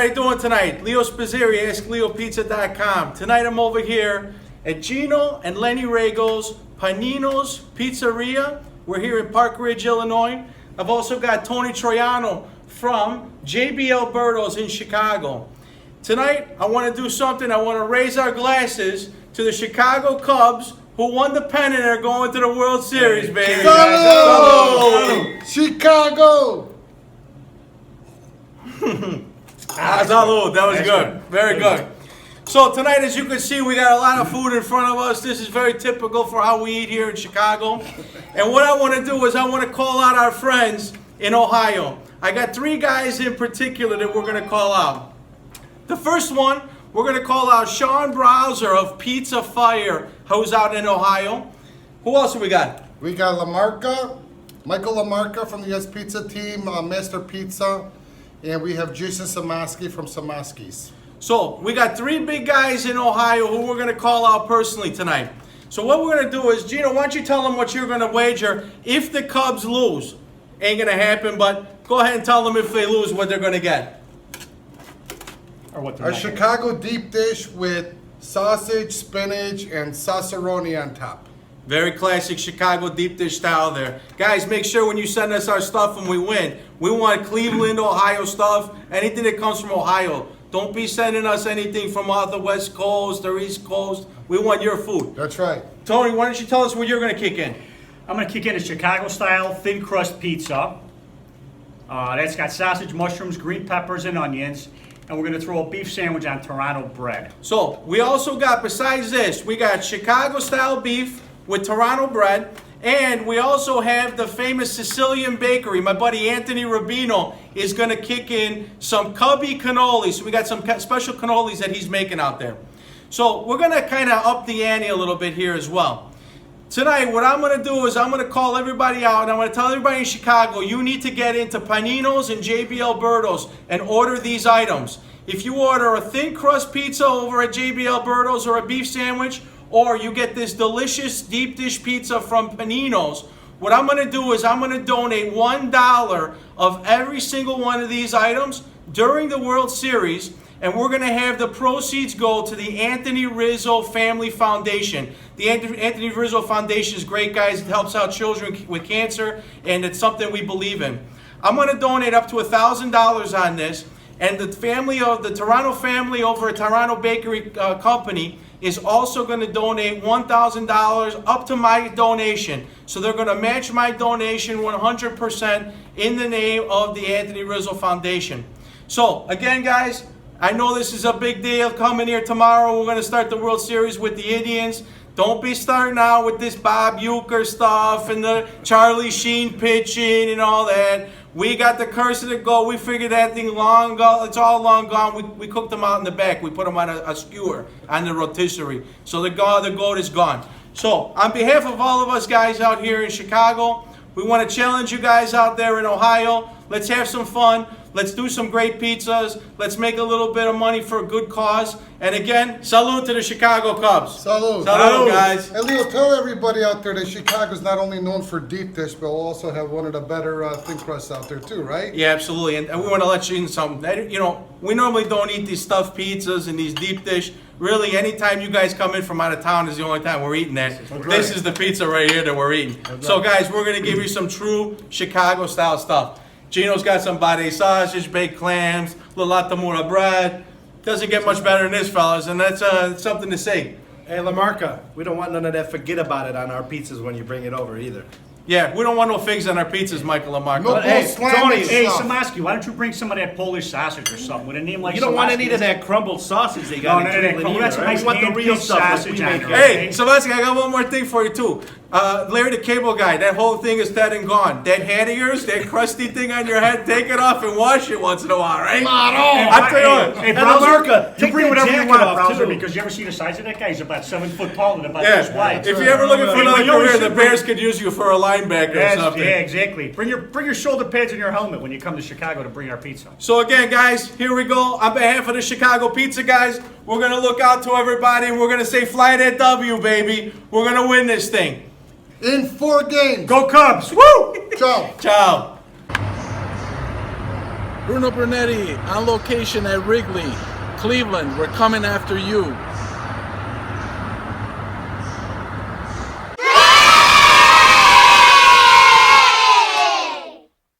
everybody doing tonight? Leo Spizzirri, AskLeoPizza.com. Tonight I'm over here at Gino and Lenny Rego's Panino's Pizzeria. We're here in Park Ridge, Illinois. I've also got Tony Troiano from JBL Berto's in Chicago. Tonight I want to do something. I want to raise our glasses to the Chicago Cubs, who won the pennant and are going to the World Series, baby. Salud! Chicago! Salud. That was good. Very good. So tonight, as you can see, we got a lot of food in front of us. This is very typical for how we eat here in Chicago. And what I want to do is I want to call out our friends in Ohio. I got three guys in particular that we're going to call out. The first one, we're going to call out Sean Browser of Pizza Fire, who's out in Ohio. Who else have we got? We got Lamarca, Michael Lamarca from the US Pizza team, Master Pizza. And we have Jason Samaski from Samaski's. So we got three big guys in Ohio who we're going to call out personally tonight. So what we're going to do is, Gino, why don't you tell them what you're going to wager if the Cubs lose? Ain't going to happen, but go ahead and tell them if they lose what they're going to get. Or what Our Chicago deep dish with sausage, spinach, and sauceroni on top. Very classic Chicago deep dish style there. Guys, make sure when you send us our stuff when we win, we want Cleveland, Ohio stuff, anything that comes from Ohio. Don't be sending us anything from the West Coast or East Coast. We want your food. That's right. Tony, why don't you tell us what you're going to kick in? I'm going to kick in a Chicago-style thin crust pizza. That's got sausage, mushrooms, green peppers, and onions. And we're going to throw a beef sandwich on Toronto bread. So we also got, besides this, we got Chicago-style beef with Toronto bread. And we also have the famous Sicilian bakery. My buddy Anthony Rubino is going to kick in some Cubby cannolis. So we got some special cannolis that he's making out there. So we're going to kind of up the ante a little bit here as well. Tonight, what I'm going to do is I'm going to call everybody out, and I'm going to tell everybody in Chicago, you need to get into Panino's and JBL Berto's and order these items. If you order a thin crust pizza over at JBL Berto's or a beef sandwich, or you get this delicious deep dish pizza from Panino's, what I'm going to do is I'm going to donate $1 of every single one of these items during the World Series, and we're going to have the proceeds go to the Anthony Rizzo Family Foundation. The Anthony Rizzo Foundation is great, guys. It helps out children with cancer, and it's something we believe in. I'm going to donate up to $1,000 on this, and the family of the Toronto family over at Toronto Bakery Company is also going to donate $1,000 up to my donation. So they're going to match my donation 100% in the name of the Anthony Rizzo Foundation. So again, guys, I know this is a big deal coming here tomorrow. We're going to start the World Series with the Indians. Don't be starting out with this Bob Uecker stuff and the Charlie Sheen pitching and all that. We got the curse of the goat. We figured that thing long ago. It's all long gone. We cooked them out in the back. We put them on a skewer on the rotisserie. So the goat is gone. So on behalf of all of us guys out here in Chicago, we want to challenge you guys out there in Ohio. Let's have some fun. Let's do some great pizzas. Let's make a little bit of money for a good cause. And again, salute to the Chicago Cubs. Salud. Salud, guys. And Leo, tell everybody out there that Chicago's not only known for deep dish, but we'll also have one of the better thin crusts out there too, right? Yeah, absolutely. And we want to let you in something. You know, we normally don't eat these stuffed pizzas and these deep dish. Really, anytime you guys come in from out of town is the only time we're eating that. This is the pizza right here that we're eating. So, guys, we're going to give you some true Chicago-style stuff. Gino's got some bade sausage, baked clams, little latamura bread. Doesn't get much better than this, fellas, and that's something to say. Hey, Lamarca, we don't want none of that forget about it on our pizzas when you bring it over either. Yeah, we don't want no figs on our pizzas, Michael Lamarca. No, Hey, Tony, hey, Samaski, why don't you bring some of that Polish sausage or something with a name like You don't want any Samaski's? of that crumbled sausage they got in Cleveland That's a either. nice We want the real hand-picked stuff like sausage we on make there. here. Hey, Sebastian, I got one more thing for you, too. Larry the Cable Guy, that whole thing is dead and gone. That hat of yours, that crusty thing on your head, take it off and wash it once in a while, right? I'll tell you what. Hey, And Browser, Lamarca, you take bring that whatever you jacket want, off, Browser, too. because you ever see the size of that guy? He's about 7 foot tall and about this Yeah, wide. if you're ever looking for Hey, another you always career, the should Bears could use you for a linebacker or something. Yeah, exactly. Bring your shoulder pads and your helmet when you come to Chicago to bring our pizza. So again, guys, here we go. On behalf of the Chicago Pizza guys, we're going to look out to everybody and we're going to say fly that W, baby. We're going to win this thing. In 4 games. Go Cubs! Woo! Ciao. Ciao. Bruno Brunetti on location at Wrigley, Cleveland. We're coming after you.